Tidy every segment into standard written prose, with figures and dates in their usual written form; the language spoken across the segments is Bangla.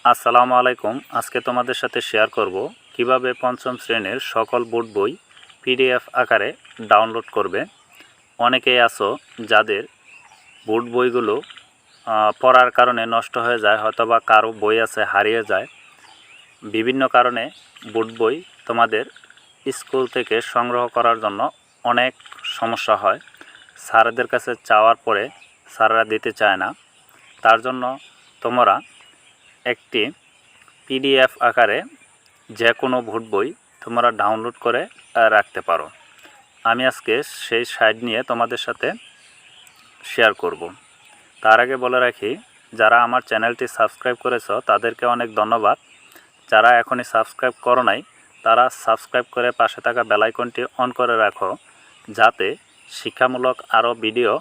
আসসালামু আলাইকুম। আজকে তোমাদের সাথে শেয়ার করব কিভাবে পঞ্চম শ্রেণীর সকল বোর্ড বই পিডিএফ আকারে ডাউনলোড করবে। অনেকেই আছো যাদের বোর্ড বইগুলো পড়ার কারণে নষ্ট হয়ে যায়, হয়তোবা কারো বই আছে হারিয়ে যায়। বিভিন্ন কারণে বোর্ড বই তোমাদের স্কুল থেকে সংগ্রহ করার জন্য অনেক সমস্যা হয়। স্যারদের কাছে চাওয়ার পরে স্যাররা দিতে চায় না। তার জন্য তোমরা একটি পিডিএফ আকারে যে কোনো বোর্ড বই তোমরা ডাউনলোড করে রাখতে পারো। আমি আজকে সেই সাইট নিয়ে তোমাদের সাথে শেয়ার করব। তার আগে বলে রাখি, যারা আমার চ্যানেলটি সাবস্ক্রাইব করেছো তাদেরকে অনেক ধন্যবাদ। যারা এখনই সাবস্ক্রাইব করো নাই তারা সাবস্ক্রাইব করে পাশে থাকা বেল আইকনটি অন করে রাখো, যাতে শিক্ষামূলক আরও ভিডিও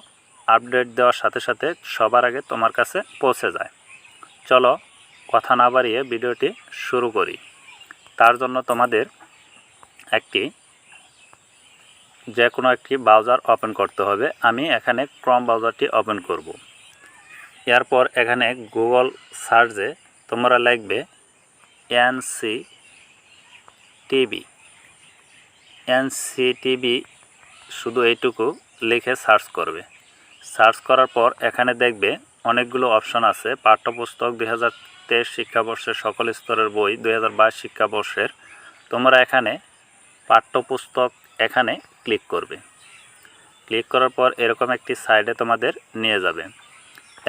আপডেট দেওয়ার সাথে সাথে সবার আগে তোমার কাছে পৌঁছে যায়। চলো কথা না বাড়িয়ে ভিডিওটি শুরু করি। তার জন্য তোমাদের যে কোনো একটি ব্রাউজার ওপেন করতে হবে। আমি এখানে ক্রোম ব্রাউজারটি ওপেন করব। এরপর এখানে গুগল সার্চে তোমরা লিখবে এনসিটিভি, শুধু এইটুকু লিখে সার্চ করবে। সার্চ করার পর এখানে দেখবে অনেকগুলো অপশন আছে। পাঠ্যপুস্তক 2023 শিক্ষাবর্ষের সকল স্তরের বই 2022 শিক্ষাবর্ষের। তোমরা এখানে পাঠ্যপুস্তক এখানে ক্লিক করবে। ক্লিক করার পর এরকম একটি সাইডে তোমাদের নিয়ে যাবে।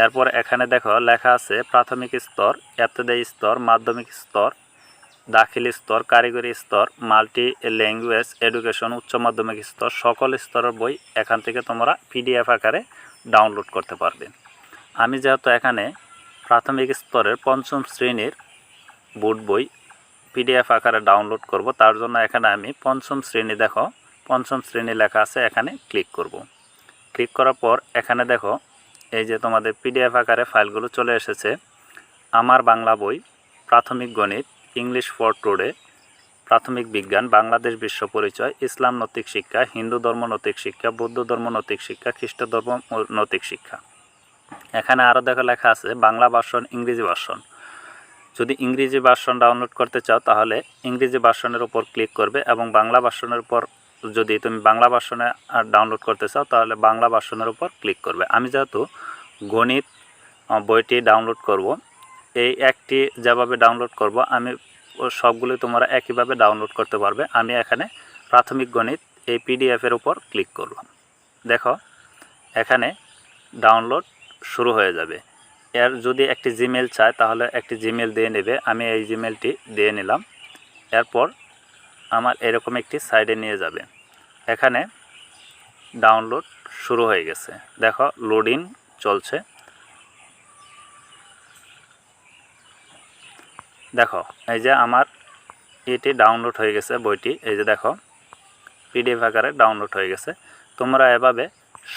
এরপর এখানে দেখো লেখা আছে প্রাথমিক স্তর, ইবতেদায়ী স্তর, মাধ্যমিক স্তর, দাখিল স্তর, কারিগরি স্তর, মাল্টি ল্যাঙ্গুয়েজ এডুকেশন, উচ্চ মাধ্যমিক স্তর। সকল স্তরের বই এখান থেকে তোমরা পিডিএফ আকারে ডাউনলোড করতে পারবে। আমি যেহেতু এখানে প্রাথমিক স্তরের পঞ্চম শ্রেণীর বোর্ড বই পিডিএফ আকারে ডাউনলোড করব, তার জন্য এখানে আমি পঞ্চম শ্রেণী, দেখো পঞ্চম শ্রেণী লেখা আছে, এখানে ক্লিক করব। ক্লিক করার পর এখানে দেখো এই যে তোমাদের পিডিএফ আকারে ফাইলগুলো চলে এসেছে। আমার বাংলা বই, প্রাথমিক গণিত, ইংলিশ ফর টুডে, প্রাথমিক বিজ্ঞান, বাংলাদেশ বিশ্ব পরিচয়, ইসলাম নৈতিক শিক্ষা, হিন্দু ধর্ম নৈতিক শিক্ষা, বৌদ্ধ ধর্ম নৈতিক শিক্ষা, খ্রিস্ট ধর্ম নৈতিক শিক্ষা। এখানে আরও দেখো লেখা আছে বাংলা ভার্সন, ইংরেজি ভার্সন। যদি ইংরেজি ভার্সন ডাউনলোড করতে চাও তাহলে ইংরেজি ভার্সনের উপর ক্লিক করবে, এবং বাংলা ভার্সনের উপর যদি তুমি বাংলা ভার্সনে ডাউনলোড করতে চাও তাহলে বাংলা ভার্সনের উপর ক্লিক করবে। আমি যেহেতু গণিত বইটি ডাউনলোড করব, এই একটি যেভাবে ডাউনলোড করব আমি সবগুলো তোমরা একইভাবে ডাউনলোড করতে পারবে। আমি এখানে প্রাথমিক গণিত এই পিডিএফের উপর ক্লিক করলাম। দেখো এখানে ডাউনলোড শুরু হয়ে যাবে। এর যদি একটি জিমেল চায় তাহলে একটি জিমেল দিয়ে নেবে। আমি এই জিমেলটি দিয়ে নিলাম। এরপর আমার এরকম একটি সাইডে নিয়ে যাবে। এখানে ডাউনলোড শুরু হয়ে গেছে। দেখো লোডিং চলছে। দেখো এই যে আমার এটি ডাউনলোড হয়ে গেছে বইটি, এই যে দেখো পিডিএফ আকারে ডাউনলোড হয়ে গেছে। তোমরা এভাবে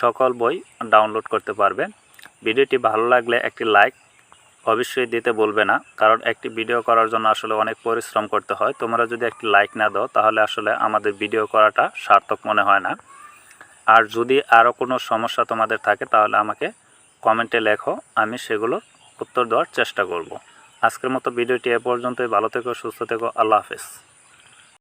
সকল বই ডাউনলোড করতে পারবে। ভিডিওটি ভালো লাগলে একটি লাইক অবশ্যই দিতে বলবে না, কারণ একটি ভিডিও করার জন্য আসলে অনেক পরিশ্রম করতে হয়। তোমরা যদি একটি লাইক না দাও তাহলে আসলে আমাদের ভিডিও করাটা সার্থক মনে হয় না। আর যদি আরও কোনো সমস্যা তোমাদের থাকে তাহলে আমাকে কমেন্টে লেখো, আমি সেগুলোর উত্তর দেওয়ার চেষ্টা করব। আজকের মতো ভিডিওটি এ পর্যন্তই। ভালো থেকো, সুস্থ থেকো, আল্লাহ হাফেজ।